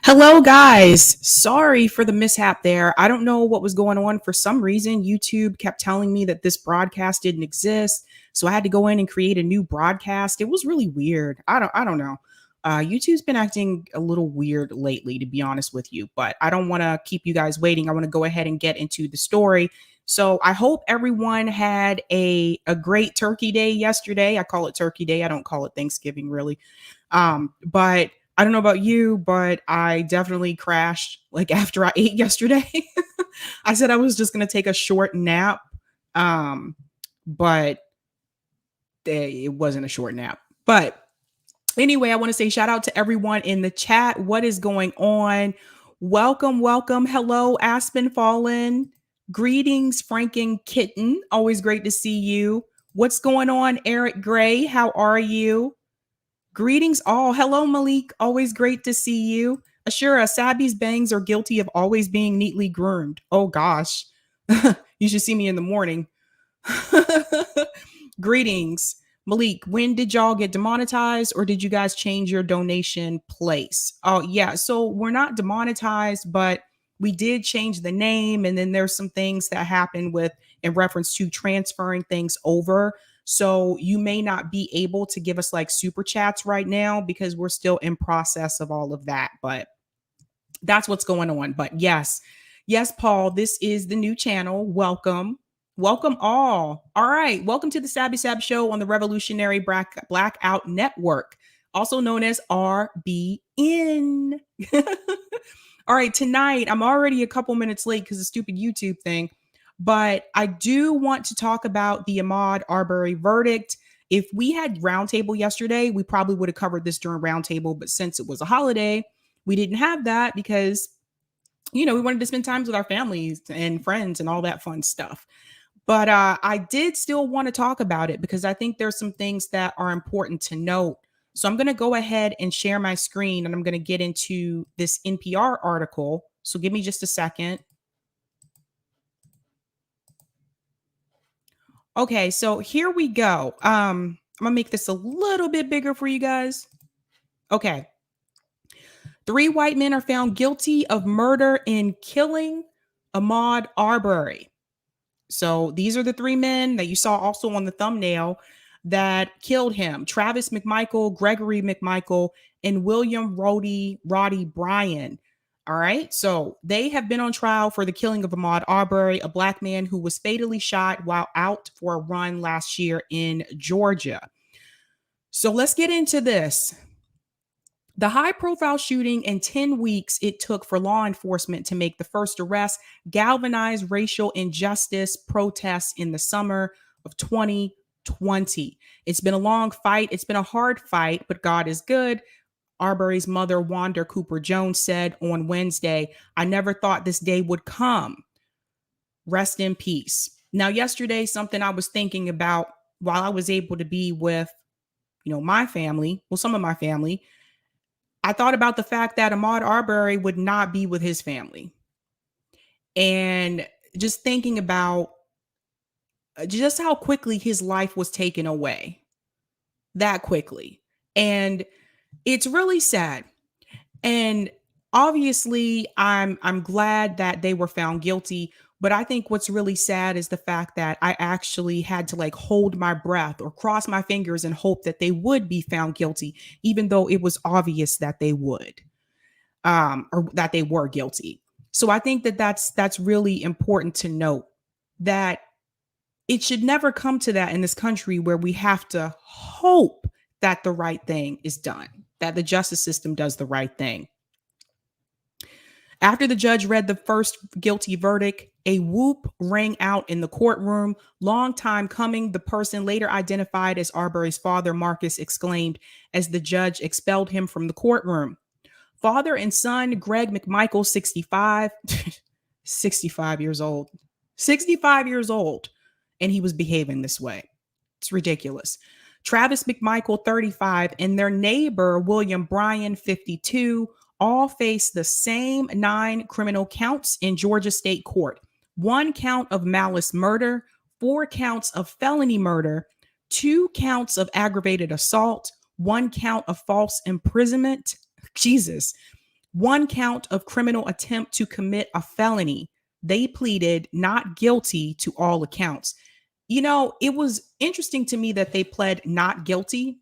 Hello, guys. Sorry for the mishap there. I don't know what was going on. For some reason, YouTube kept telling me that this broadcast didn't exist, so I had to go in and create a new broadcast. It was really weird. I don't know. YouTube's been acting a little weird lately, to be honest with you. But I don't want to keep you guys waiting. I want to go ahead and get into the story. So I hope everyone had a great Turkey Day yesterday. I call it Turkey Day. I don't call it Thanksgiving, really. But I don't know about you, but I definitely crashed like after I ate yesterday. I said I was just going to take a short nap. Um, but it wasn't a short nap. But anyway, I want to say shout out to everyone in the chat. What is going on? Welcome, welcome. Hello, Aspen Fallen. Greetings, Franken Kitten. Always great to see you. What's going on, Eric Gray? How are you? Greetings all. Hello, Malik. Always great to see you. Ashura, Sabi's bangs are guilty of always being neatly groomed. Oh gosh. You should see me in the morning. Greetings. Malik, when did y'all get demonetized or did you guys change your donation place? Oh, yeah. So we're not demonetized, but we did change the name. And then there's some things that happened with in reference to transferring things over. So you may not be able to give us like super chats right now because we're still in process of all of that. But that's what's going on. But yes, Paul, this is the new channel. Welcome. Welcome all. All right. Welcome to the Sabby Sab Show on the Revolutionary Blackout Network, also known as RBN. All right. Tonight, I'm already a couple minutes late because of the stupid YouTube thing. But I do want to talk about the Ahmaud Arbery verdict. If we had roundtable yesterday, we probably would have covered this during roundtable. But since it was a holiday, we didn't have that because, we wanted to spend time with our families and friends and all that fun stuff. But I did still want to talk about it because I think there's some things that are important to note. So I'm going to go ahead and share my screen and I'm going to get into this NPR article. So give me just a second. Okay, so here we go. I'm gonna make this a little bit bigger for you guys. Okay. 3 white men are found guilty of murder in killing Ahmaud Arbery. So these are the 3 men that you saw also on the thumbnail that killed him. Travis McMichael, Gregory McMichael, and William Roddy Bryan. All right. So they have been on trial for the killing of Ahmaud Arbery, a black man who was fatally shot while out for a run last year in Georgia. So let's get into this. The high-profile shooting in 10 weeks it took for law enforcement to make the first arrest galvanized racial injustice protests in the summer of 2020. It's been a long fight. It's been a hard fight, but God is good. Arbery's mother, Wanda Cooper Jones, said on Wednesday, "I never thought this day would come. Rest in peace." Now, yesterday, something I was thinking about while I was able to be with, my family, some of my family, I thought about the fact that Ahmaud Arbery would not be with his family. And just thinking about just how quickly his life was taken away. That quickly. And it's really sad. And obviously, I'm glad that they were found guilty. But I think what's really sad is the fact that I actually had to hold my breath or cross my fingers and hope that they would be found guilty, even though it was obvious that they would, or that they were guilty. So I think that that's really important to note that it should never come to that in this country where we have to hope that the right thing is done, that the justice system does the right thing. After the judge read the first guilty verdict, a whoop rang out in the courtroom. Long time coming, the person later identified as Arbery's father, Marcus, exclaimed as the judge expelled him from the courtroom. Father and son, Greg McMichael, 65, 65 years old, 65 years old, and he was behaving this way. It's ridiculous. Travis McMichael, 35, and their neighbor, William Bryan, 52, all face the same 9 criminal counts in Georgia State Court. 1 count of malice murder, 4 counts of felony murder, 2 counts of aggravated assault, 1 count of false imprisonment. Jesus. one count of criminal attempt to commit a felony. They pleaded not guilty to all accounts. You know, it was interesting to me that they pled not guilty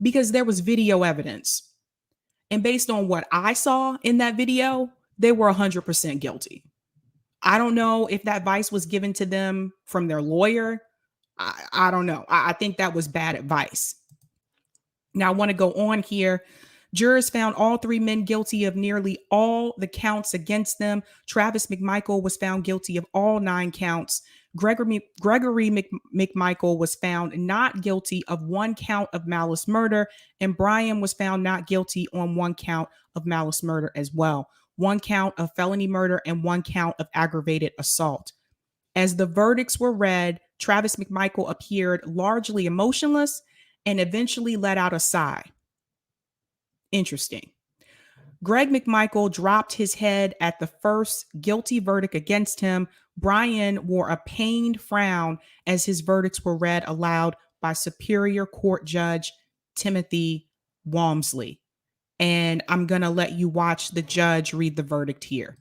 because there was video evidence. And based on what I saw in that video, they were 100% guilty. I don't know if that advice was given to them from their lawyer. I don't know. I think that was bad advice. Now, I want to go on here. Jurors found all three men guilty of nearly all the counts against them. Travis McMichael was found guilty of all 9 counts. Gregory McMichael was found not guilty of 1 count of malice murder, and Brian was found not guilty on 1 count of malice murder as well. 1 count of felony murder and 1 count of aggravated assault. As the verdicts were read, Travis McMichael appeared largely emotionless and eventually let out a sigh. Interesting. Greg McMichael dropped his head at the first guilty verdict against him. Brian wore a pained frown as his verdicts were read aloud by Superior Court Judge Timothy Walmsley. And I'm going to let you watch the judge read the verdict here.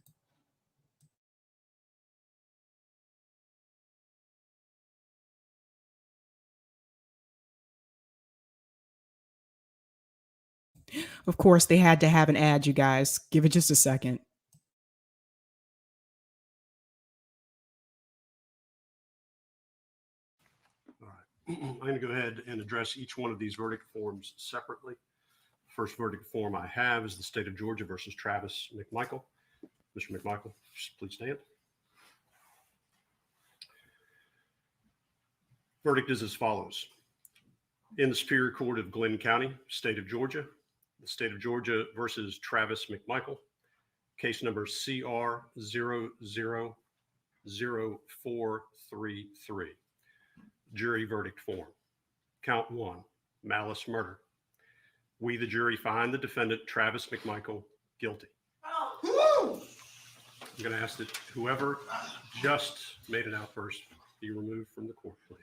Of course, they had to have an ad, you guys. Give it just a second. All right. I'm going to go ahead and address each one of these verdict forms separately. First verdict form I have is the state of Georgia versus Travis McMichael. Mr. McMichael, please stand. Verdict is as follows. In the Superior Court of Glenn County, state of Georgia, the state of Georgia versus Travis McMichael, case number CR 000433. Jury verdict form. Count 1, malice murder. We, the jury, find the defendant, Travis McMichael, guilty. I'm going to ask that whoever just made an outburst be removed from the court, please.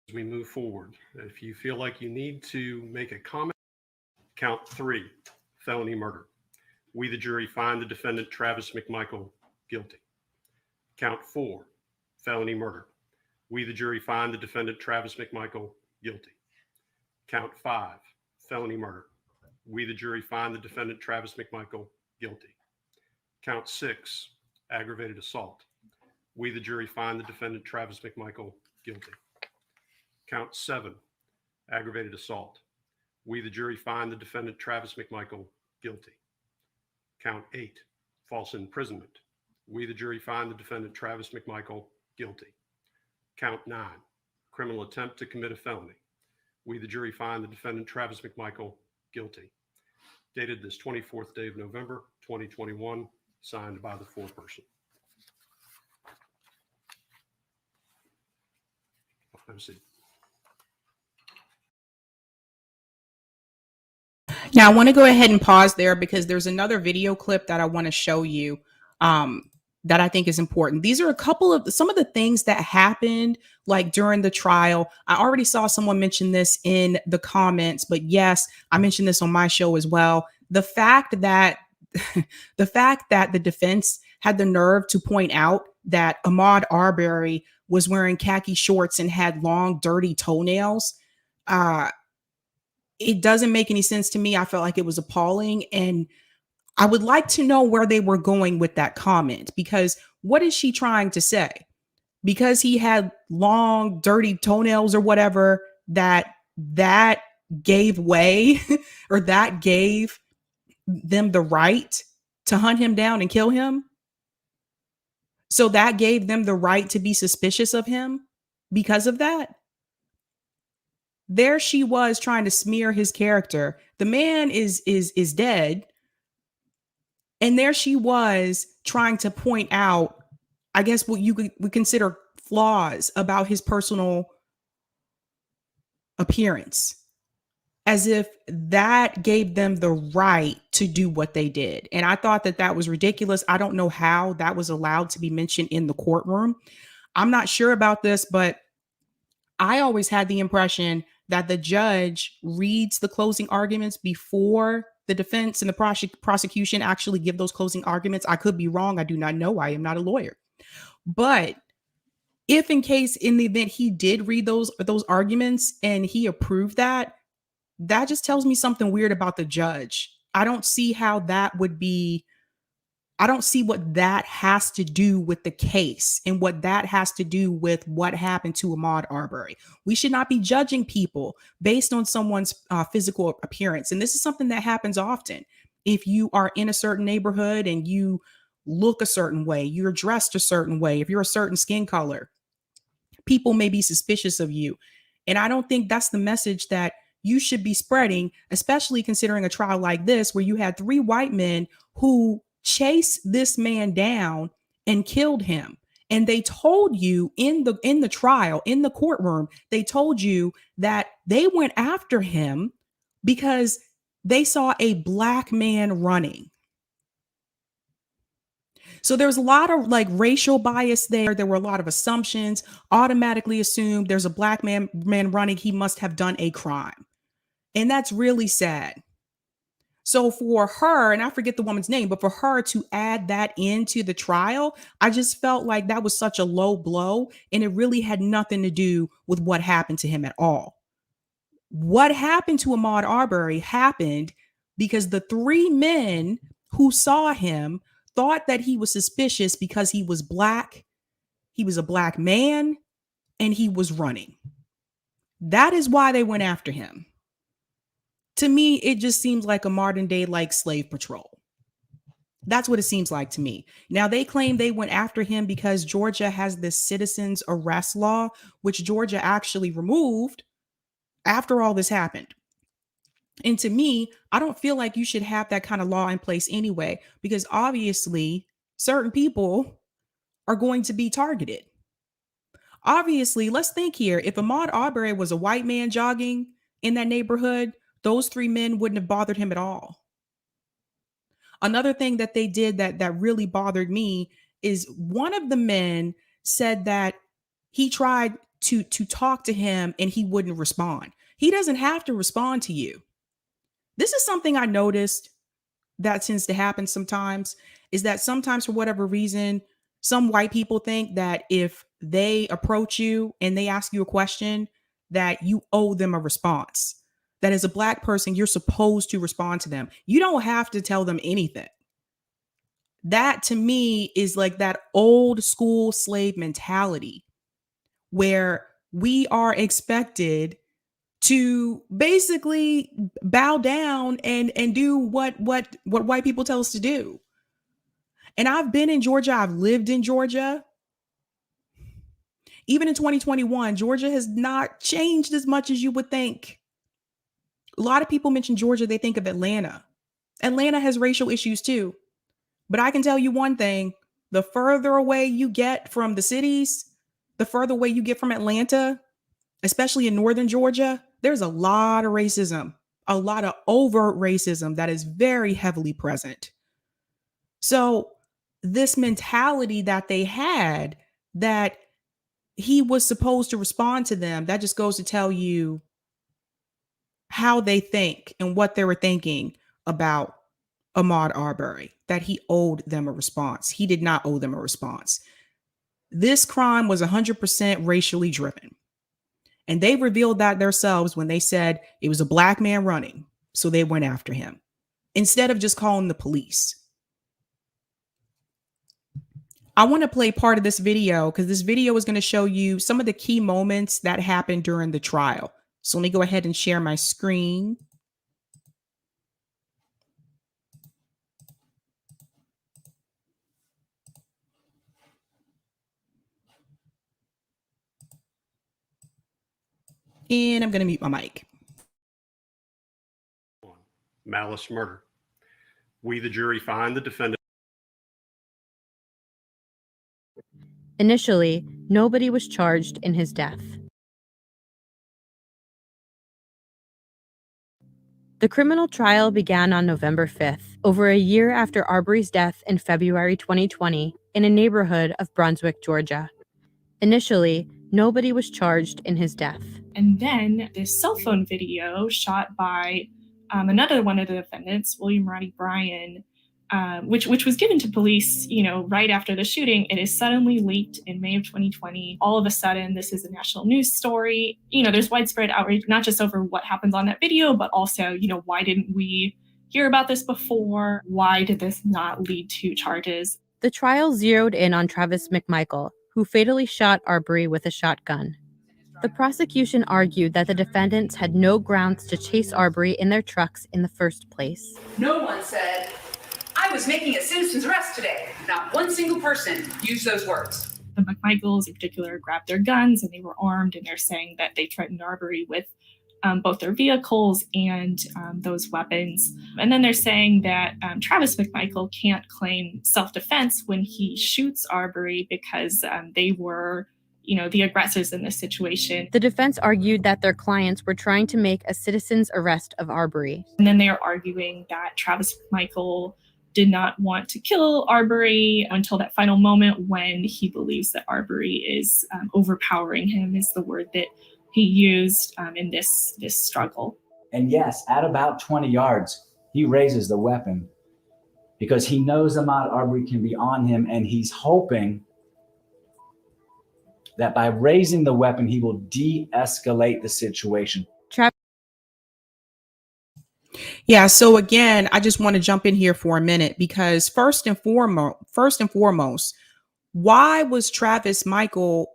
As we move forward, if you feel like you need to make a comment, count 3, felony murder. We, the jury, find the defendant, Travis McMichael, guilty. Count 4, felony murder. We, the jury, find the defendant, Travis McMichael, guilty. Count 5, felony murder. We, the jury, find the defendant, Travis McMichael, guilty. Count 6, aggravated assault. We, the jury, find the defendant, Travis McMichael, guilty. Count 7, aggravated assault. We, the jury, find the defendant, Travis McMichael, guilty. Count 8, false imprisonment. We, the jury, find the defendant, Travis McMichael, guilty. Count 9, criminal attempt to commit a felony. We, the jury, find the defendant, Travis McMichael, guilty. Dated this 24th day of November, 2021, signed by the foreperson. Have a seat. Now, I want to go ahead and pause there because there's another video clip that I want to show you that I think is important. These are a couple of some of the things that happened like during the trial. I already saw someone mention this in the comments, but yes, I mentioned this on my show as well. The fact that the defense had the nerve to point out that Ahmaud Arbery was wearing khaki shorts and had long, dirty toenails. It doesn't make any sense to me. I felt like it was appalling. And I would like to know where they were going with that comment, because what is she trying to say? Because he had long, dirty toenails or whatever, that gave way or that gave them the right to hunt him down and kill him. So that gave them the right to be suspicious of him because of that. there she was trying to smear his character. The man is dead, and there she was trying to point out, I guess, what you would consider flaws about his personal appearance, as if that gave them the right to do what they did. And I thought that that was ridiculous. I don't know how that was allowed to be mentioned in the courtroom. I'm not sure about this, but I always had the impression that the judge reads the closing arguments before the defense and the prosecution actually give those closing arguments. I could be wrong. I do not know. I am not a lawyer. But if in case in the event he did read those arguments and he approved that, that just tells me something weird about the judge. I don't see how that would be. I don't see what that has to do with the case and what that has to do with what happened to Ahmaud Arbery. We should not be judging people based on someone's physical appearance. And this is something that happens often. If you are in a certain neighborhood and you look a certain way, you're dressed a certain way, if you're a certain skin color, people may be suspicious of you. And I don't think that's the message that you should be spreading, especially considering a trial like this, where you had 3 white men who chased this man down and killed him. And they told you in the trial, in the courtroom, they told you that they went after him because they saw a black man running. So there's a lot of like racial bias there. There were a lot of assumptions, automatically assumed there's a black man running, he must have done a crime. And that's really sad. So for her, and I forget the woman's name, but for her to add that into the trial, I just felt like that was such a low blow, and it really had nothing to do with what happened to him at all. What happened to Ahmaud Arbery happened because the 3 men who saw him thought that he was suspicious because he was black, he was a black man, and he was running. That is why they went after him. To me, it just seems like a modern day like slave patrol. That's what it seems like to me. Now, they claim they went after him because Georgia has this citizens arrest law, which Georgia actually removed after all this happened. And to me, I don't feel like you should have that kind of law in place anyway, because obviously certain people are going to be targeted. Obviously, let's think here. If Ahmaud Arbery was a white man jogging in that neighborhood, those 3 men wouldn't have bothered him at all. Another thing that they did that really bothered me is one of the men said that he tried to talk to him and he wouldn't respond. He doesn't have to respond to you. This is something I noticed that tends to happen sometimes, is that sometimes for whatever reason, some white people think that if they approach you and they ask you a question, that you owe them a response. That as a black person, you're supposed to respond to them. You don't have to tell them anything. That to me is like that old school slave mentality where we are expected to basically bow down and do what white people tell us to do. And I've been in Georgia, I've lived in Georgia. Even in 2021, Georgia has not changed as much as you would think. A lot of people mention Georgia, they think of Atlanta. Atlanta has racial issues too. But I can tell you one thing, the further away you get from the cities, the further away you get from Atlanta, especially in northern Georgia, there's a lot of racism, a lot of overt racism that is very heavily present. So this mentality that they had, that he was supposed to respond to them, that just goes to tell you how they think and what they were thinking about Ahmaud Arbery, that he owed them a response. He did not owe them a response. This crime was 100% racially driven. And they revealed that themselves when they said it was a black man running. So they went after him instead of just calling the police. I want to play part of this video because this video is going to show you some of the key moments that happened during the trial. So let me go ahead and share my screen. And I'm going to mute my mic. Malice murder. We, the jury, find the defendant. Initially, nobody was charged in his death. The criminal trial began on November 5th, over a year after Arbery's death in February 2020, in a neighborhood of Brunswick, Georgia. Initially, nobody was charged in his death. And then this cell phone video shot by another one of the defendants, William Roddy Bryan, which was given to police, right after the shooting. It is suddenly leaked in May of 2020. All of a sudden, this is a national news story. There's widespread outrage, not just over what happens on that video, but also, why didn't we hear about this before? Why did this not lead to charges? The trial zeroed in on Travis McMichael, who fatally shot Arbery with a shotgun. The prosecution argued that the defendants had no grounds to chase Arbery in their trucks in the first place. No one said, "I was making a citizen's arrest today." Not one single person used those words. The McMichaels in particular grabbed their guns and they were armed, and they're saying that they threatened Arbery with both their vehicles and those weapons. And then they're saying that Travis McMichael can't claim self-defense when he shoots Arbery because they were the aggressors in this situation. The defense argued that their clients were trying to make a citizen's arrest of Arbery. And then they are arguing that Travis McMichael did not want to kill Arbery until that final moment when he believes that Arbery is overpowering him, is the word that he used in this struggle. And yes, at about 20 yards, he raises the weapon because he knows Ahmaud Arbery can be on him, and he's hoping that by raising the weapon, he will de-escalate the situation. Yeah, so again, I just want to jump in here for a minute because first and foremost, why was Travis McMichael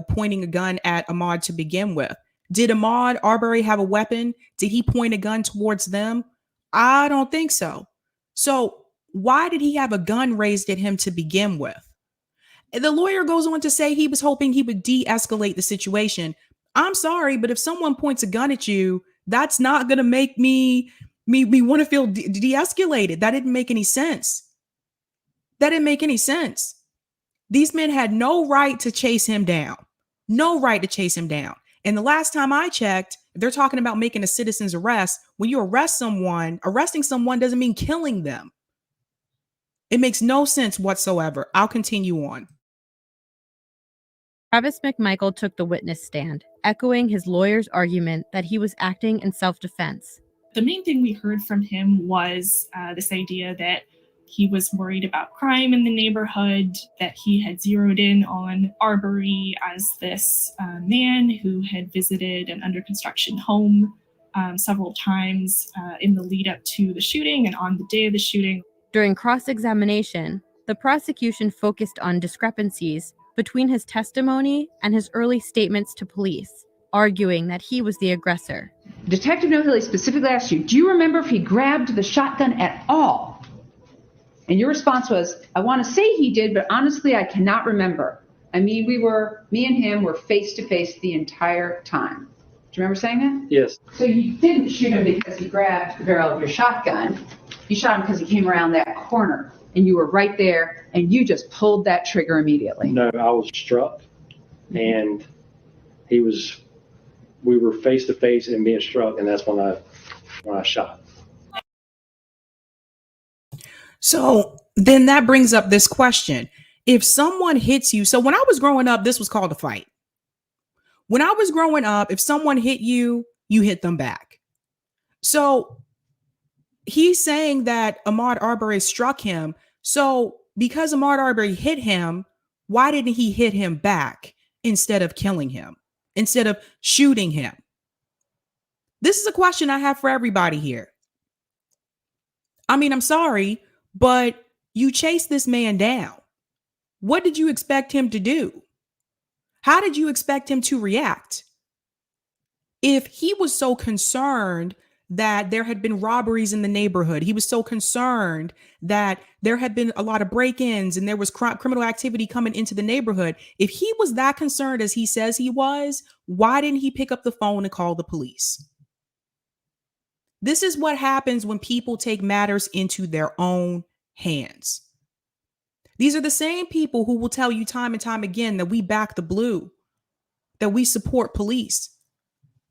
pointing a gun at Ahmaud to begin with? Did Ahmaud Arbery have a weapon? Did he point a gun towards them? I don't think so. So why did he have a gun raised at him to begin with? The lawyer goes on to say he was hoping he would de-escalate the situation. I'm sorry, but if someone points a gun at you, that's not going to make me want to feel de-escalated. That didn't make any sense. That didn't make any sense. These men had no right to chase him down. No right to chase him down. And the last time I checked, they're talking about making a citizen's arrest. When you arrest someone, arresting someone doesn't mean killing them. It makes no sense whatsoever. I'll continue on. Travis McMichael took the witness stand, echoing his lawyer's argument that he was acting in self-defense. The main thing we heard from him was this idea that he was worried about crime in the neighborhood, that he had zeroed in on Arbery as this man who had visited an under construction home several times in the lead up to the shooting and on the day of the shooting. During cross-examination, the prosecution focused on discrepancies between his testimony and his early statements to police, arguing that he was the aggressor. Detective Nohilly specifically asked you, do you remember if he grabbed the shotgun at all? And your response was, I want to say he did, but honestly, I cannot remember. I mean, me and him were face to face the entire time. Do you remember saying that? Yes. So you didn't shoot him because he grabbed the barrel of your shotgun. You shot him because he came around that corner and you were right there and you just pulled that trigger immediately. No, I was struck and we were face to face and being struck, and that's when I shot. So then that brings up this question. If someone hits you, so when I was growing up, this was called a fight. When I was growing up, if someone hit you, you hit them back. So he's saying that Ahmaud Arbery struck him. So because Ahmaud Arbery hit him, why didn't he hit him back instead of killing him, instead of shooting him? This is a question I have for everybody here. I mean, I'm sorry, but you chased this man down. What did you expect him to do? How did you expect him to react? If he was so concerned that there had been robberies in the neighborhood. He was so concerned that there had been a lot of break-ins and there was criminal activity coming into the neighborhood. If he was that concerned as he says he was, why didn't he pick up the phone and call the police? This is what happens when people take matters into their own hands. These are the same people who will tell you time and time again that we back the blue, that we support police.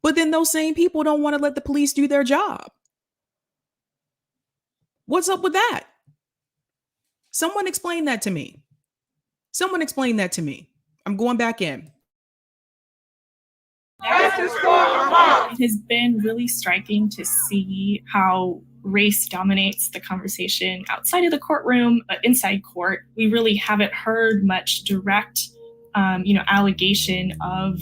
But then those same people don't want to let the police do their job. What's up with that? Someone explain that to me. Someone explain that to me. I'm going back in. It has been really striking to see how race dominates the conversation outside of the courtroom, but inside court, we really haven't heard much direct, allegation of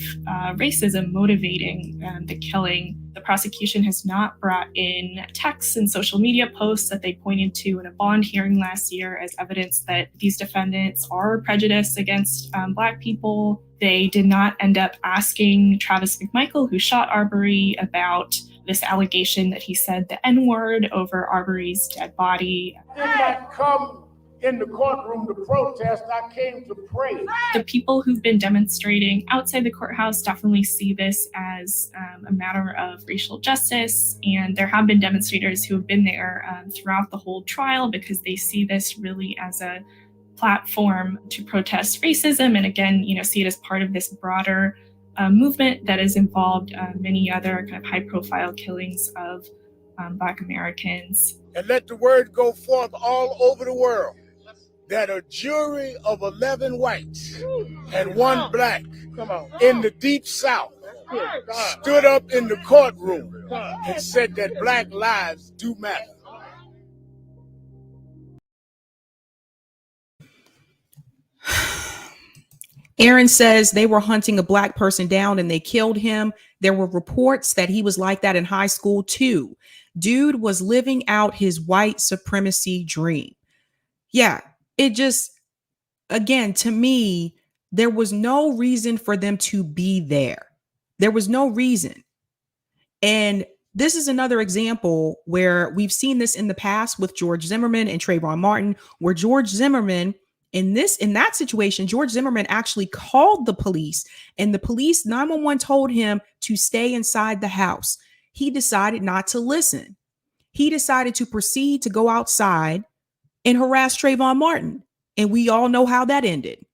racism motivating the killing. The prosecution has not brought in texts and social media posts that they pointed to in a bond hearing last year as evidence that these defendants are prejudiced against Black people. They did not end up asking Travis McMichael, who shot Arbery, about this allegation that he said the N-word over Arbery's dead body. I did not come in the courtroom to protest, I came to pray. The people who've been demonstrating outside the courthouse definitely see this as a matter of racial justice. And there have been demonstrators who have been there throughout the whole trial because they see this really as a platform to protest racism. And again, see it as part of this broader movement that has involved many other kind of high profile killings of Black Americans. And let the word go forth all over the world that a jury of 11 whites and 1 Black in the Deep South stood up in the courtroom and said that Black lives do matter. Aaron says they were hunting a Black person down and they killed him. There were reports that he was like that in high school too. Dude was living out his white supremacy dream. Yeah, it just, again, to me, there was no reason for them to be there. There was no reason. And this is another example where we've seen this in the past with George Zimmerman and Trayvon Martin, where George Zimmerman, in that situation, George Zimmerman actually called the police, and the police 911 told him to stay inside the house. He decided not to listen. He decided to proceed to go outside and harass Trayvon Martin. And we all know how that ended.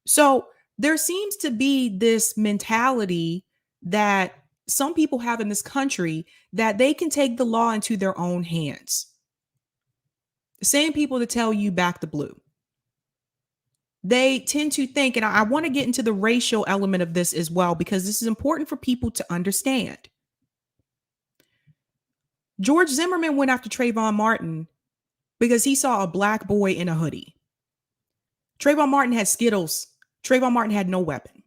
So there seems to be this mentality that some people have in this country that they can take the law into their own hands. The same people that tell you back the blue. They tend to think, and I want to get into the racial element of this as well, because this is important for people to understand. George Zimmerman went after Trayvon Martin because he saw a Black boy in a hoodie. Trayvon Martin had Skittles. Trayvon Martin had no weapon.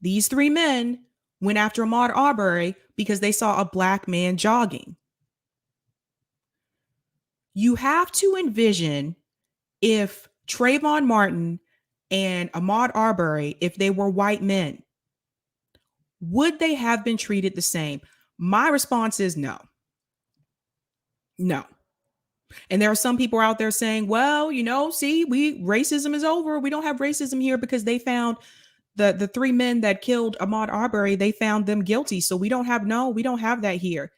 These 3 men went after Ahmaud Arbery because they saw a Black man jogging. You have to envision if Trayvon Martin and Ahmaud Arbery, if they were white men, would they have been treated the same? My response is no. No. And there are some people out there saying, well, see, racism is over. We don't have racism here because they found the 3 men that killed Ahmaud Arbery, they found them guilty. So we don't have that here.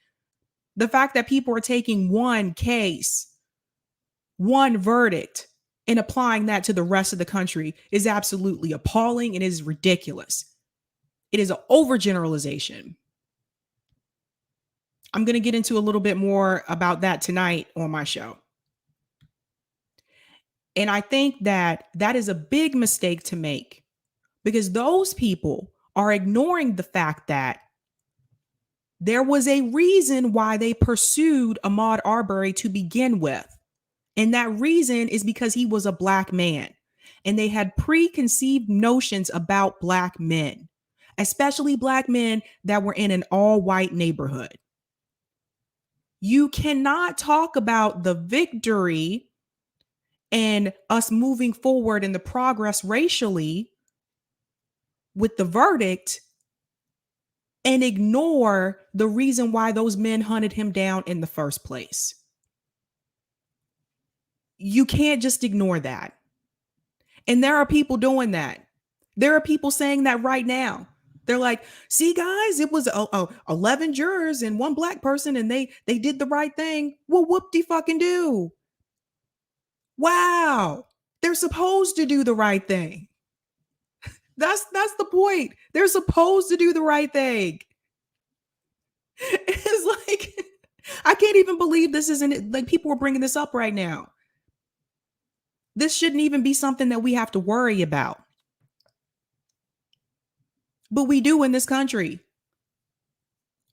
The fact that people are taking one case, one verdict, and applying that to the rest of the country is absolutely appalling and is ridiculous. It is an overgeneralization. I'm going to get into a little bit more about that tonight on my show. And I think that is a big mistake to make, because those people are ignoring the fact that there was a reason why they pursued Ahmaud Arbery to begin with. And that reason is because he was a Black man. And they had preconceived notions about Black men, especially Black men that were in an all-white neighborhood. You cannot talk about the victory and us moving forward in the progress racially with the verdict and ignore the reason why those men hunted him down in the first place. You can't just ignore that. And there are people doing that. There are people saying that right now. They're like, see, guys, it was 11 jurors and one black person, and they did the right thing. Well, whoop-de-fucking do. Wow. They're supposed to do the right thing. That's the point. They're supposed to do the right thing. It's like, I can't even believe this isn't, like, people are bringing this up right now. This shouldn't even be something that we have to worry about. But we do in this country.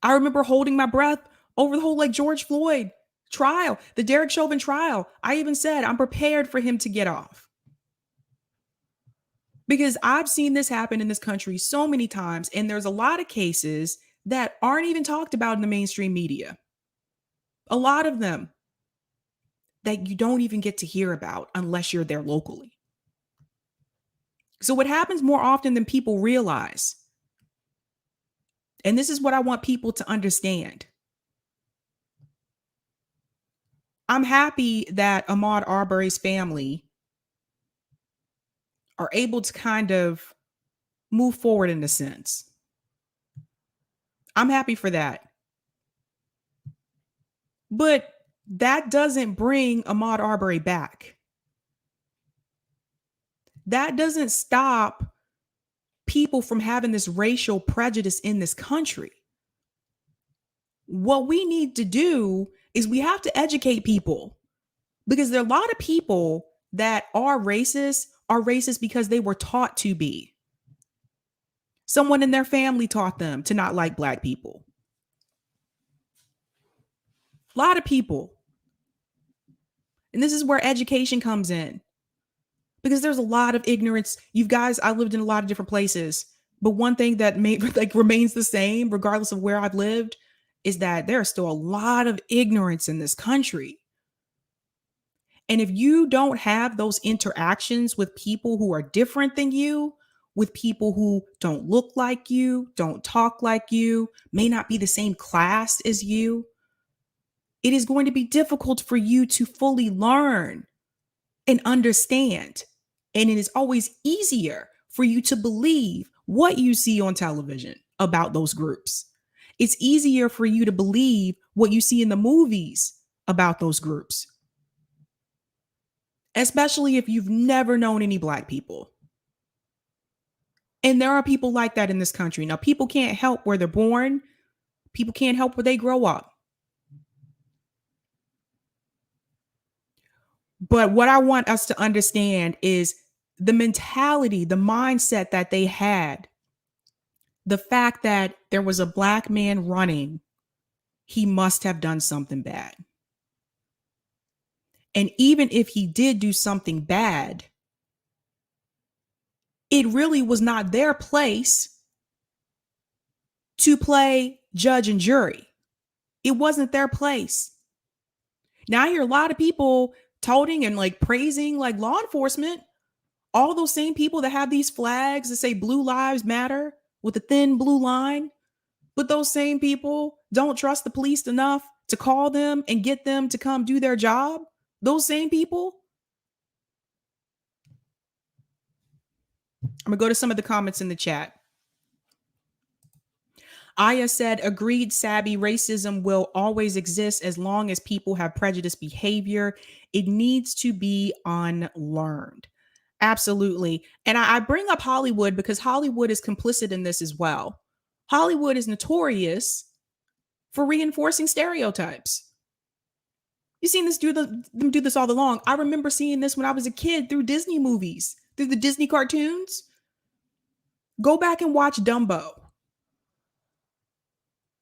I remember holding my breath over the whole like George Floyd trial, the Derek Chauvin trial. I even said, I'm prepared for him to get off. Because I've seen this happen in this country so many times, and there's a lot of cases that aren't even talked about in the mainstream media. A lot of them that you don't even get to hear about unless you're there locally. So what happens more often than people realize, and this is what I want people to understand. I'm happy that Ahmaud Arbery's family are able to kind of move forward in a sense. I'm happy for that. But that doesn't bring Ahmaud Arbery back. That doesn't stop people from having this racial prejudice in this country. What we need to do is we have to educate people, because there are a lot of people that are racist because they were taught to be. Someone in their family taught them to not like black people. A lot of people. And this is where education comes in. Because there's a lot of ignorance. You guys, I lived in a lot of different places, but one thing that remains the same regardless of where I've lived is that there's still a lot of ignorance in this country. And if you don't have those interactions with people who are different than you, with people who don't look like you, don't talk like you, may not be the same class as you, it is going to be difficult for you to fully learn and understand. And it is always easier for you to believe what you see on television about those groups. It's easier for you to believe what you see in the movies about those groups, especially if you've never known any black people. And there are people like that in this country. Now, people can't help where they're born. People can't help where they grow up. But what I want us to understand is the mentality, the mindset that they had, the fact that there was a black man running, he must have done something bad. And even if he did do something bad, it really was not their place to play judge and jury. It wasn't their place. Now I hear a lot of people touting and like praising like law enforcement, all those same people that have these flags that say Blue Lives Matter with a thin blue line, but those same people don't trust the police enough to call them and get them to come do their job. Those same people. I'm gonna go to some of the comments in the chat. Aya said, agreed, Sabby, racism will always exist as long as people have prejudiced behavior. It needs to be unlearned. Absolutely. And I bring up Hollywood because Hollywood is complicit in this as well. Hollywood is notorious for reinforcing stereotypes. You've seen them do this all along. I remember seeing this when I was a kid through Disney movies, through the Disney cartoons. Go back and watch Dumbo.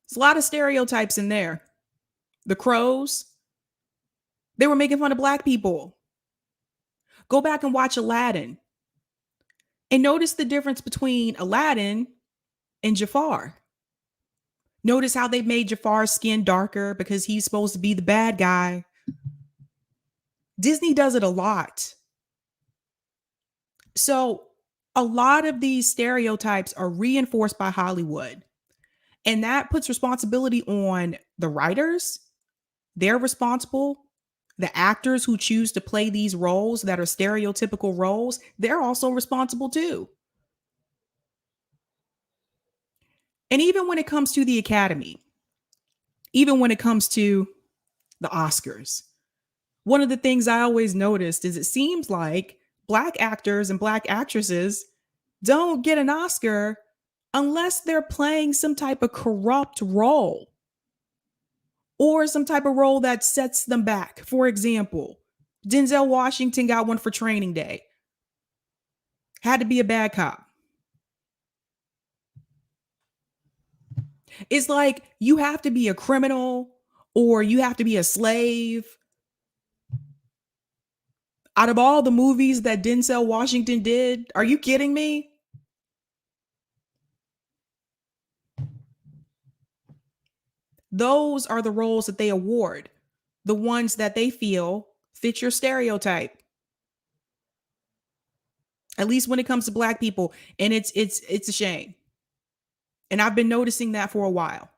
There's a lot of stereotypes in there. The crows, they were making fun of black people. Go back and watch Aladdin and notice the difference between Aladdin and Jafar. Notice how they made Jafar's skin darker because he's supposed to be the bad guy. Disney does it a lot. So a lot of these stereotypes are reinforced by Hollywood. And that puts responsibility on the writers. They're responsible. The actors who choose to play these roles that are stereotypical roles, they're also responsible too. And even when it comes to the Academy, even when it comes to the Oscars, one of the things I always noticed is it seems like Black actors and Black actresses don't get an Oscar unless they're playing some type of corrupt role or some type of role that sets them back. For example, Denzel Washington got one for Training Day. Had to be a bad cop. It's like you have to be a criminal or you have to be a slave. Out of all the movies that Denzel Washington did, are you kidding me? Those are the roles that they award, the ones that they feel fit your stereotype. At least when it comes to Black people, and it's a shame. And I've been noticing that for a while.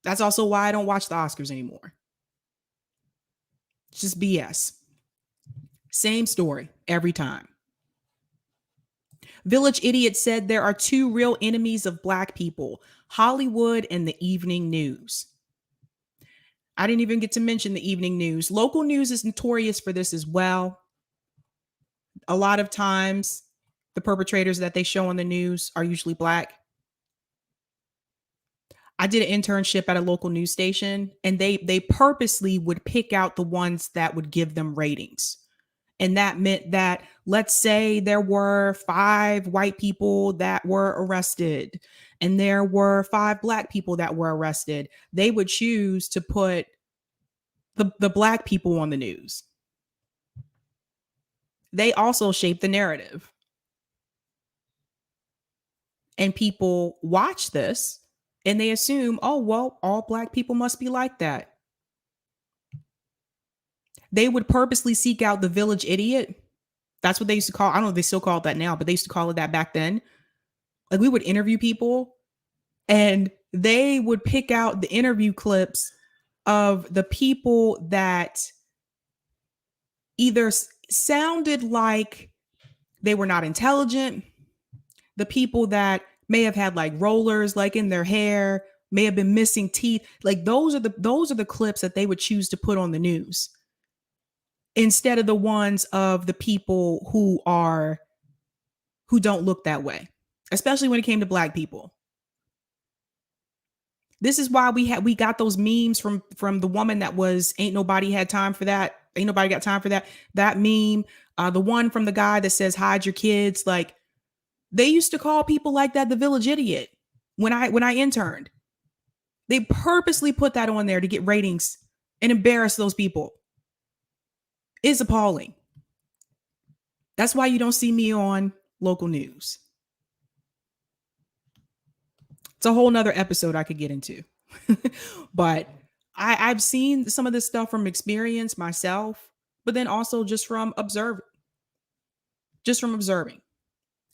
That's also why I don't watch the Oscars anymore. It's just BS. Same story every time. Village Idiot said there are two real enemies of Black people, Hollywood and the evening news. I didn't even get to mention the evening news. Local news is notorious for this as well. A lot of times, the perpetrators that they show on the news are usually Black. I did an internship at a local news station, and they purposely would pick out the ones that would give them ratings. And that meant that, let's say there were 5 white people that were arrested and there were 5 Black people that were arrested. They would choose to put the Black people on the news. They also shape the narrative. And people watch this and they assume, oh, well, all Black people must be like that. They would purposely seek out the village idiot. That's what they used to call. I don't know if they still call it that now, but they used to call it that back then. Like, we would interview people and they would pick out the interview clips of the people that either sounded like they were not intelligent, the people that may have had like rollers like in their hair, may have been missing teeth. Like those are the clips that they would choose to put on the news, instead of the ones of the people who don't look that way, especially when it came to Black people. This is why we got those memes from the woman that was ain't nobody had time for that. Ain't nobody got time for that. That meme, the one from the guy that says hide your kids. Like, they used to call people like that the village idiot when I interned. They purposely put that on there to get ratings and embarrass those people. It's appalling. That's why you don't see me on local news. It's a whole nother episode I could get into. But I've seen some of this stuff from experience myself, but then also just from observing.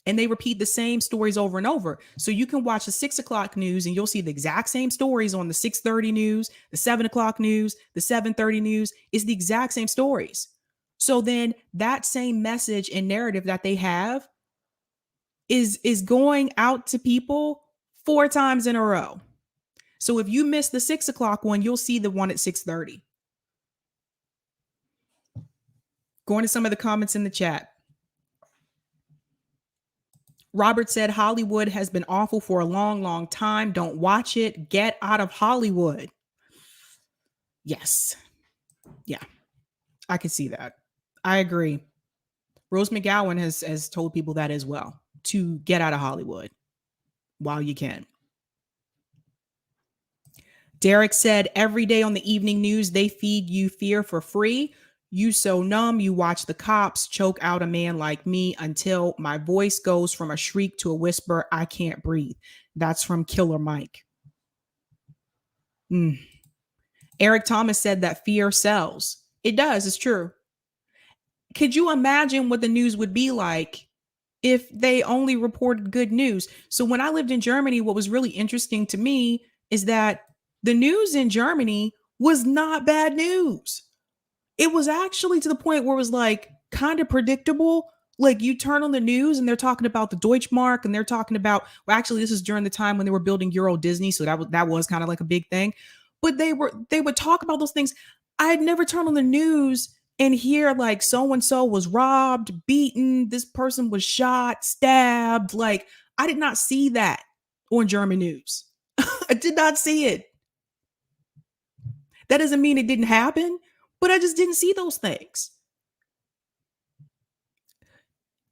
And they repeat the same stories over and over. So you can watch the 6 o'clock news and you'll see the exact same stories on the 6:30 news, the 7 o'clock news, the 7:30 news. It's the exact same stories. So then that same message and narrative that they have is going out to people 4 times in a row. So if you miss the 6 o'clock one, you'll see the one at 6:30. Going to some of the comments in the chat. Robert said, Hollywood has been awful for a long, long time. Don't watch it. Get out of Hollywood. Yes. Yeah, I can see that. I agree. Rose McGowan has told people that as well, to get out of Hollywood while you can. Derek said, every day on the evening news, they feed you fear for free. You so numb, you watch the cops choke out a man like me until my voice goes from a shriek to a whisper. I can't breathe. That's from Killer Mike. Eric Thomas said that fear sells. It does. It's true. Could you imagine what the news would be like if they only reported good news. So when I lived in Germany, what was really interesting to me is that the news in Germany was not bad news. It was actually to the point where it was like kind of predictable. Like you turn on the news and they're talking about the Deutschmark and they're talking about, well, actually, this is during the time when they were building Euro Disney. So that was kind of like a big thing. But they would talk about those things. I had never turned on the news and hear like so and so was robbed, beaten, this person was shot, stabbed. Like I did not see that on German news. I did not see it. That doesn't mean it didn't happen, but I just didn't see those things.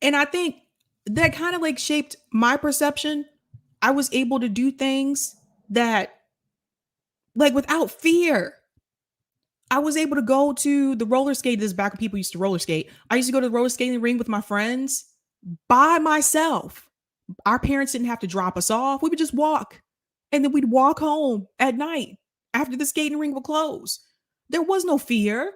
And I think that kind of like shaped my perception. I was able to do things that, like, without fear. I was able to go to the roller skate. This is back when people used to roller skate. I used to go to the roller skating ring with my friends by myself. Our parents didn't have to drop us off. We would just walk. And then we'd walk home at night after the skating ring would close. There was no fear.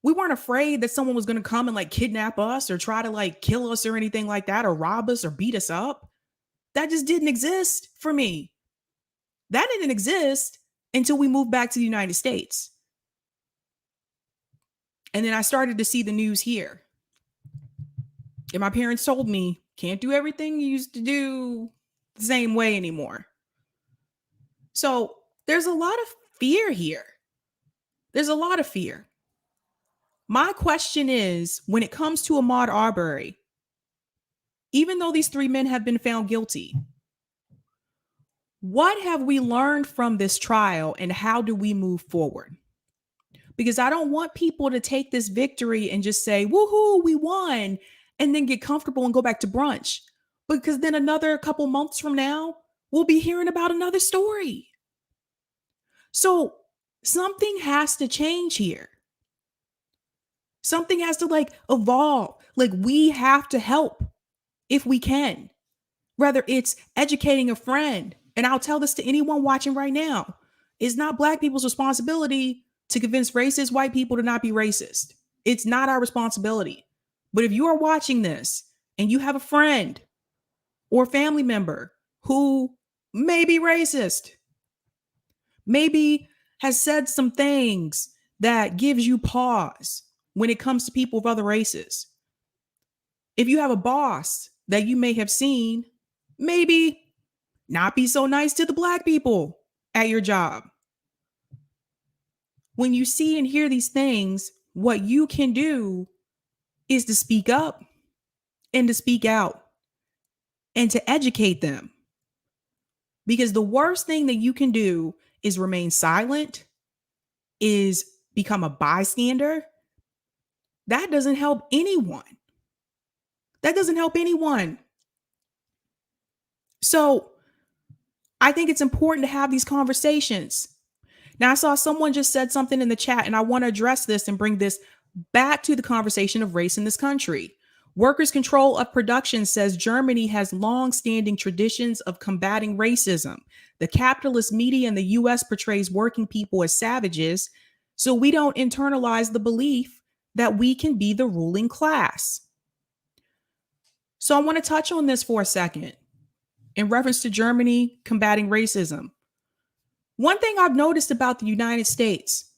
We weren't afraid that someone was going to come and like kidnap us or try to like kill us or anything like that or rob us or beat us up. That just didn't exist for me. That didn't exist until we moved back to the United States. And then I started to see the news here. And my parents told me, can't do everything you used to do the same way anymore. So there's a lot of fear here. There's a lot of fear. My question is, when it comes to Ahmaud Arbery, even though these 3 men have been found guilty, what have we learned from this trial and how do we move forward? Because I don't want people to take this victory and just say, woohoo, we won, and then get comfortable and go back to brunch. Because then another couple months from now, we'll be hearing about another story. So something has to change here. Something has to like evolve. Like we have to help if we can. Whether it's educating a friend, and I'll tell this to anyone watching right now, it's not Black people's responsibility to convince racist white people to not be racist. It's not our responsibility. But if you are watching this and you have a friend or family member who may be racist, maybe has said some things that gives you pause when it comes to people of other races. If you have a boss that you may have seen, maybe not be so nice to the Black people at your job. When you see and hear these things, what you can do is to speak up and to speak out and to educate them. Because the worst thing that you can do is remain silent, is become a bystander. That doesn't help anyone. That doesn't help anyone. So I think it's important to have these conversations. Now, I saw someone just said something in the chat, and I want to address this and bring this back to the conversation of race in this country. Workers' Control of Production says Germany has long-standing traditions of combating racism. The capitalist media in the US portrays working people as savages, so we don't internalize the belief that we can be the ruling class. So I want to touch on this for a second in reference to Germany combating racism. One thing I've noticed about the United States,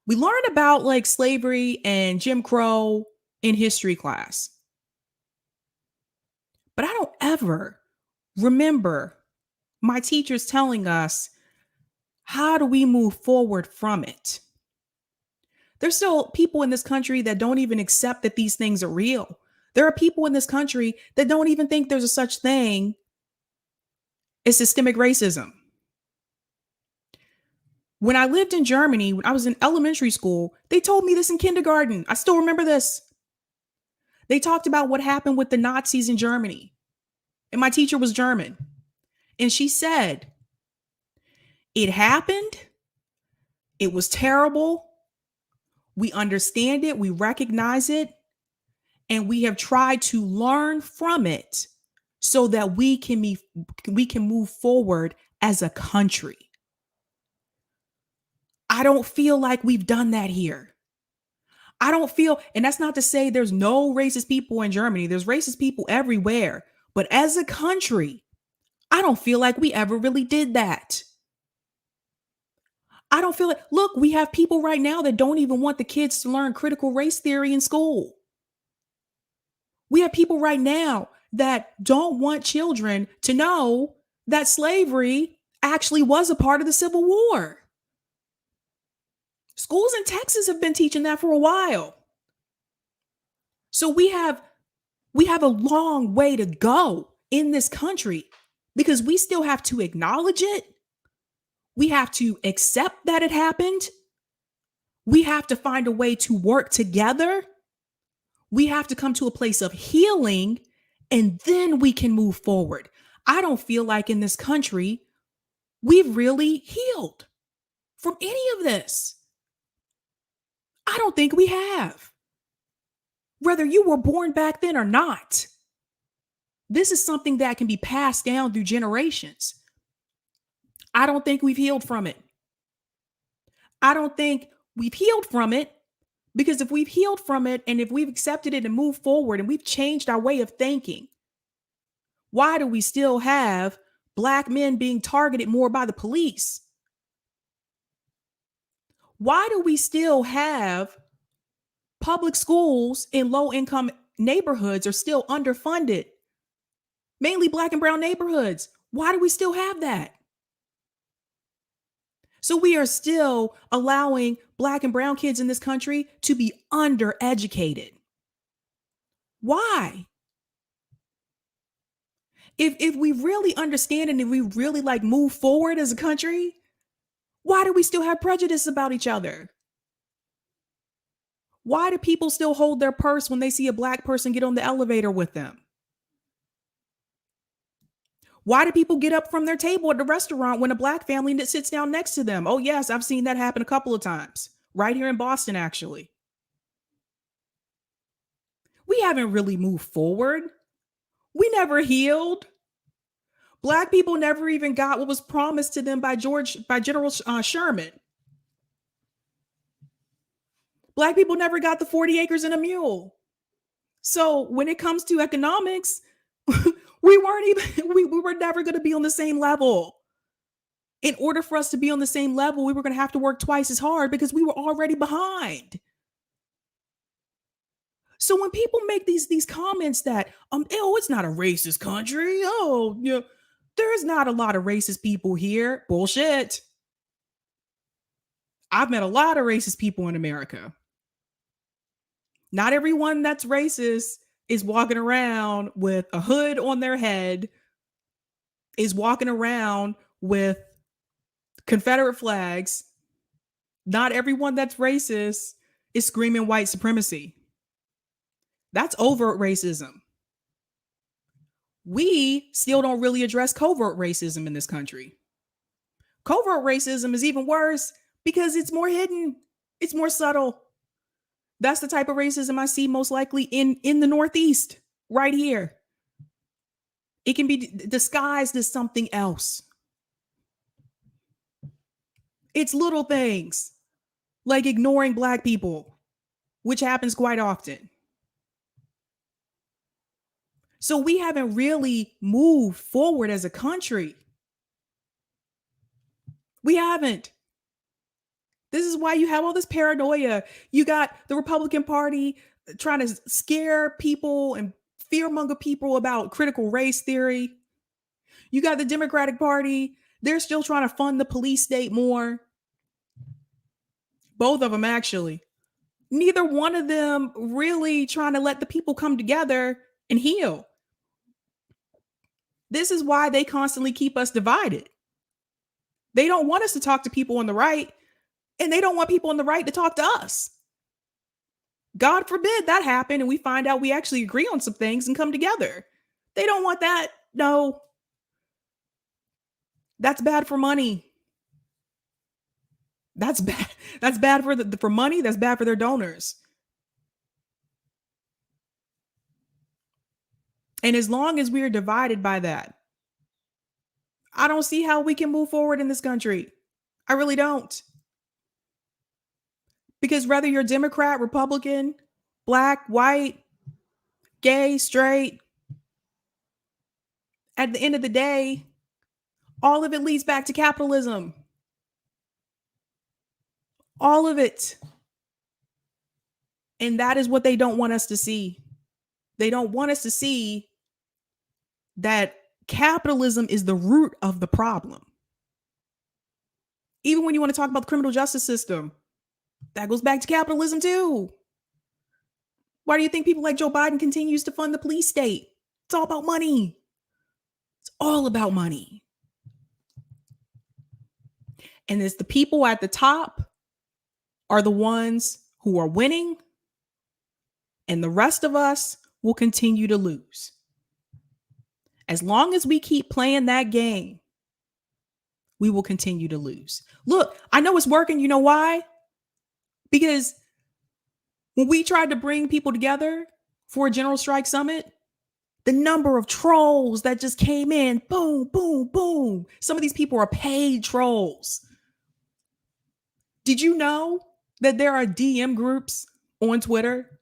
we learn about like slavery and Jim Crow in history class. But I don't ever remember my teachers telling us, how do we move forward from it? There's still people in this country that don't even accept that these things are real. There are people in this country that don't even think there's a such thing as systemic racism. When I lived in Germany, when I was in elementary school, they told me this in kindergarten. I still remember this. They talked about what happened with the Nazis in Germany. And my teacher was German. And she said, it happened. It was terrible. We understand it. We recognize it. And we have tried to learn from it so that we can move forward as a country. I don't feel like we've done that here. I don't feel, and that's not to say there's no racist people in Germany. There's racist people everywhere. But as a country, I don't feel like we ever really did that. I don't feel like, look, we have people right now that don't even want the kids to learn critical race theory in school. We have people right now that don't want children to know that slavery actually was a part of the Civil War. Schools in Texas have been teaching that for a while. So we have a long way to go in this country because we still have to acknowledge it. We have to accept that it happened. We have to find a way to work together. We have to come to a place of healing, and then we can move forward. I don't feel like in this country, we've really healed from any of this. I don't think we have. Whether you were born back then or not, this is something that can be passed down through generations. I don't think we've healed from it. I don't think we've healed from it because if we've healed from it and if we've accepted it and moved forward and we've changed our way of thinking, why do we still have Black men being targeted more by the police? Why do we still have public schools in low-income neighborhoods are still underfunded? Mainly Black and brown neighborhoods. Why do we still have that? So we are still allowing Black and brown kids in this country to be undereducated. Why? If we really understand and if we really like move forward as a country, why do we still have prejudice about each other? Why do people still hold their purse when they see a Black person get on the elevator with them? Why do people get up from their table at the restaurant when a Black family that sits down next to them? Oh, yes, I've seen that happen a couple of times, right here in Boston, actually. We haven't really moved forward. We never healed. Black people never even got what was promised to them by General Sherman. Black people never got the 40 acres and a mule. So when it comes to economics, we were never going to be on the same level. In order for us to be on the same level, we were going to have to work twice as hard because we were already behind. So when people make these comments that, oh, it's not a racist country. Oh, yeah, there's not a lot of racist people here. Bullshit. I've met a lot of racist people in America. Not everyone that's racist is walking around with a hood on their head, is walking around with Confederate flags. Not everyone that's racist is screaming white supremacy. That's overt racism. We still don't really address covert racism in this country. Covert racism is even worse because it's more hidden. It's more subtle. That's the type of racism I see most likely in the Northeast, right here. It can be disguised as something else. It's little things like ignoring Black people, which happens quite often. So we haven't really moved forward as a country. We haven't. This is why you have all this paranoia. You got the Republican Party trying to scare people and fearmonger people about critical race theory. You got the Democratic Party. They're still trying to fund the police state more. Both of them, actually. Neither one of them really trying to let the people come together and heal. This is why they constantly keep us divided. They don't want us to talk to people on the right, and they don't want people on the right to talk to us. God forbid that happen and we find out we actually agree on some things and come together. They don't want that. No. That's bad for money. That's bad. That's bad for money. That's bad for their donors. And as long as we are divided by that, I don't see how we can move forward in this country. I really don't. Because whether you're Democrat, Republican, black, white, gay, straight, at the end of the day, all of it leads back to capitalism. All of it. And that is what they don't want us to see. They don't want us to see that capitalism is the root of the problem. Even when you want to talk about the criminal justice system, that goes back to capitalism too. Why do you think people like Joe Biden continues to fund the police state? It's all about money. It's all about money. And it's the people at the top are the ones who are winning, and the rest of us will continue to lose. As long as we keep playing that game, we will continue to lose. Look, I know it's working. You know why? Because when we tried to bring people together for a general strike summit, the number of trolls that just came in, boom, boom, boom. Some of these people are paid trolls. Did you know that there are DM groups on Twitter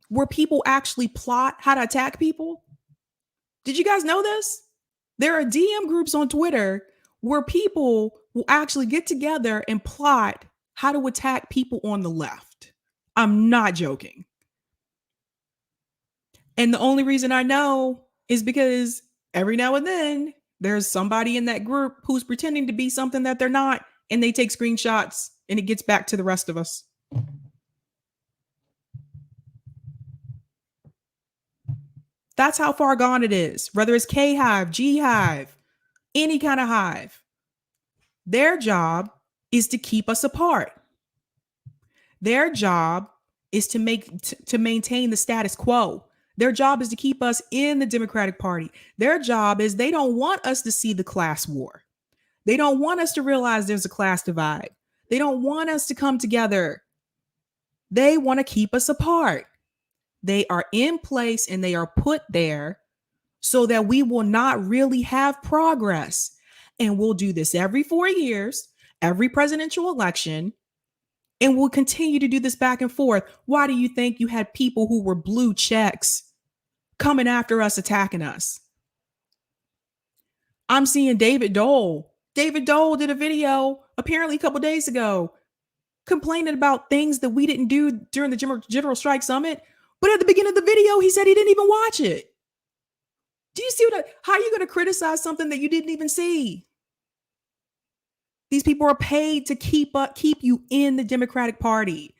where people actually plot how to attack people? Did you guys know this? There are DM groups on Twitter where people will actually get together and plot how to attack people on the left. I'm not joking. And the only reason I know is because every now and then there's somebody in that group who's pretending to be something that they're not, and they take screenshots and it gets back to the rest of us. That's how far gone it is. Whether it's K Hive, G Hive, any kind of hive, their job is to keep us apart. Their job is to maintain the status quo. Their job is to keep us in the Democratic Party. Their job is they don't want us to see the class war. They don't want us to realize there's a class divide. They don't want us to come together. They want to keep us apart. They are in place and they are put there so that we will not really have progress. And we'll do this every 4 years, every presidential election, and we'll continue to do this back and forth. Why do you think you had people who were blue checks coming after us, attacking us? I'm seeing David Dole. David Dole did a video apparently a couple days ago complaining about things that we didn't do during the General Strike Summit. But at the beginning of the video, he said he didn't even watch it. Do you see how are you going to criticize something that you didn't even see? These people are paid to keep you in the Democratic Party.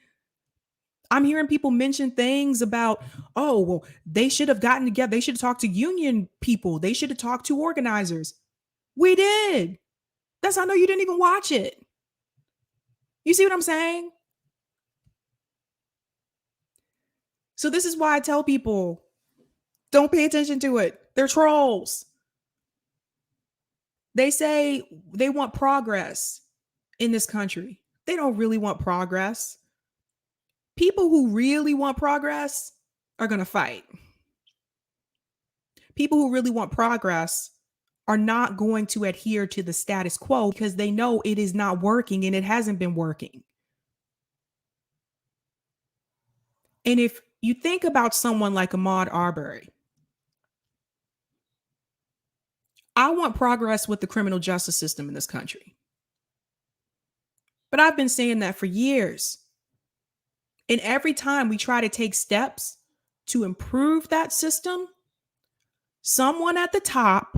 I'm hearing people mention things about, oh, well, they should have gotten together. They should have talked to union people. They should have talked to organizers. We did. That's how I know you didn't even watch it. You see what I'm saying? So this is why I tell people, don't pay attention to it. They're trolls. They say they want progress in this country. They don't really want progress. People who really want progress are going to fight. People who really want progress are not going to adhere to the status quo because they know it is not working and it hasn't been working. And if you think about someone like Ahmaud Arbery, I want progress with the criminal justice system in this country. But I've been saying that for years. And every time we try to take steps to improve that system, someone at the top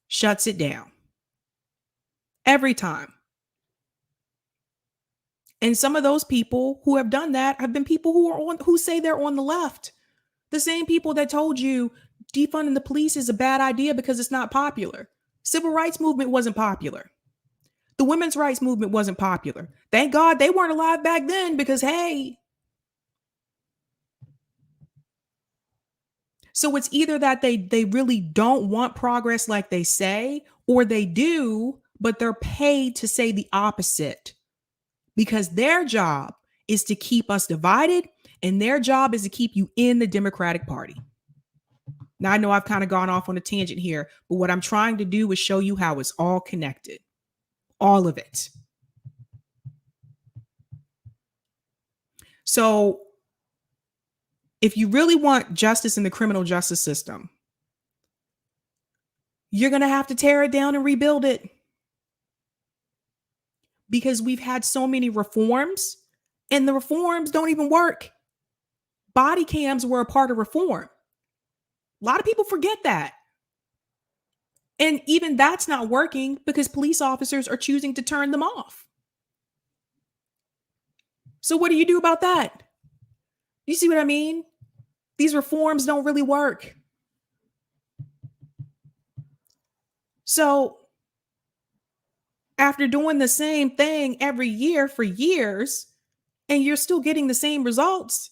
shuts it down. Every time. And some of those people who have done that have been people who say they're on the left. The same people that told you defunding the police is a bad idea because it's not popular. Civil rights movement wasn't popular. The women's rights movement wasn't popular. Thank God they weren't alive back then because, hey. So it's either that they really don't want progress like they say, or they do, but they're paid to say the opposite because their job is to keep us divided and their job is to keep you in the Democratic Party. Now, I know I've kind of gone off on a tangent here, but what I'm trying to do is show you how it's all connected. All of it. So if you really want justice in the criminal justice system, you're going to have to tear it down and rebuild it. Because we've had so many reforms and the reforms don't even work. Body cams were a part of reform. A lot of people forget that. And even that's not working because police officers are choosing to turn them off. So what do you do about that? You see what I mean? These reforms don't really work. So after doing the same thing every year for years, and you're still getting the same results,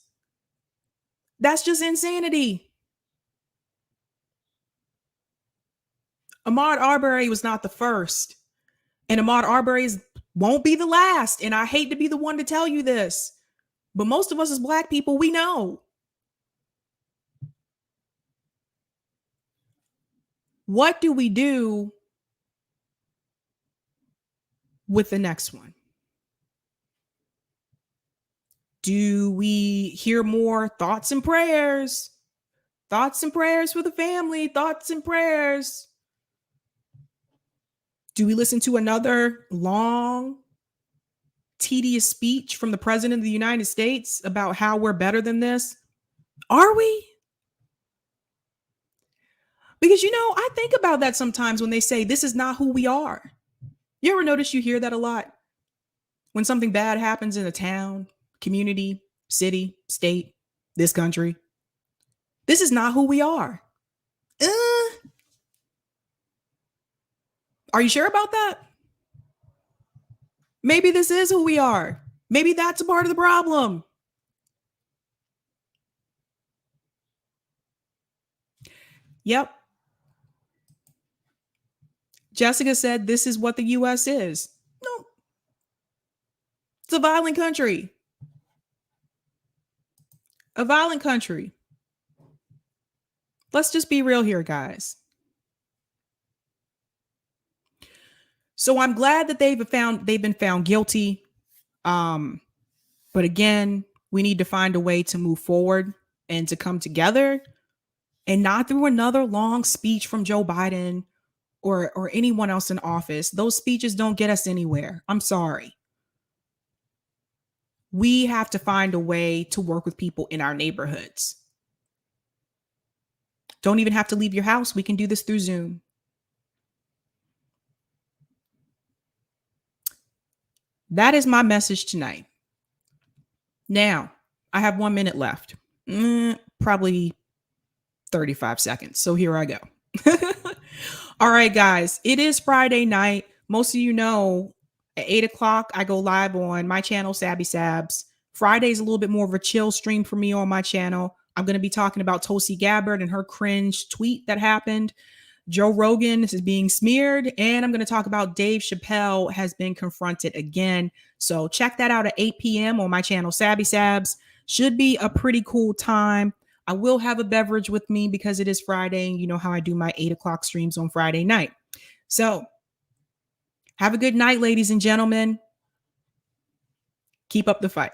that's just insanity. Ahmaud Arbery was not the first, and Ahmaud Arbery won't be the last. And I hate to be the one to tell you this, but most of us as Black people, we know. What do we do with the next one? Do we hear more thoughts and prayers? Thoughts and prayers for the family, thoughts and prayers. Do we listen to another long, tedious speech from the President of the United States about how we're better than this? Are we? Because, I think about that sometimes when they say this is not who we are. You ever notice you hear that a lot? When something bad happens in a town, community, city, state, this country. This is not who we are. Are you sure about that? Maybe this is who we are. Maybe that's a part of the problem. Yep. Jessica said this is what the U.S. is. No. It's a violent country. A violent country. Let's just be real here, guys. So I'm glad that they've been found guilty. But again, we need to find a way to move forward and to come together, and not through another long speech from Joe Biden or anyone else in office. Those speeches don't get us anywhere. I'm sorry. We have to find a way to work with people in our neighborhoods. Don't even have to leave your house. We can do this through Zoom. That is my message tonight. Now, I have 1 minute left. Probably 35 seconds. So here I go. All right, guys. It is Friday night. Most of you know at 8 o'clock, I go live on my channel, Sabby Sabs. Friday's a little bit more of a chill stream for me on my channel. I'm going to be talking about Tulsi Gabbard and her cringe tweet that happened. Joe Rogan is being smeared, and I'm going to talk about Dave Chappelle has been confronted again. So check that out at 8 p.m. on my channel, Sabby Sabs. Should be a pretty cool time. I will have a beverage with me because it is Friday. You know how I do my 8 o'clock streams on Friday night. So have a good night, ladies and gentlemen. Keep up the fight.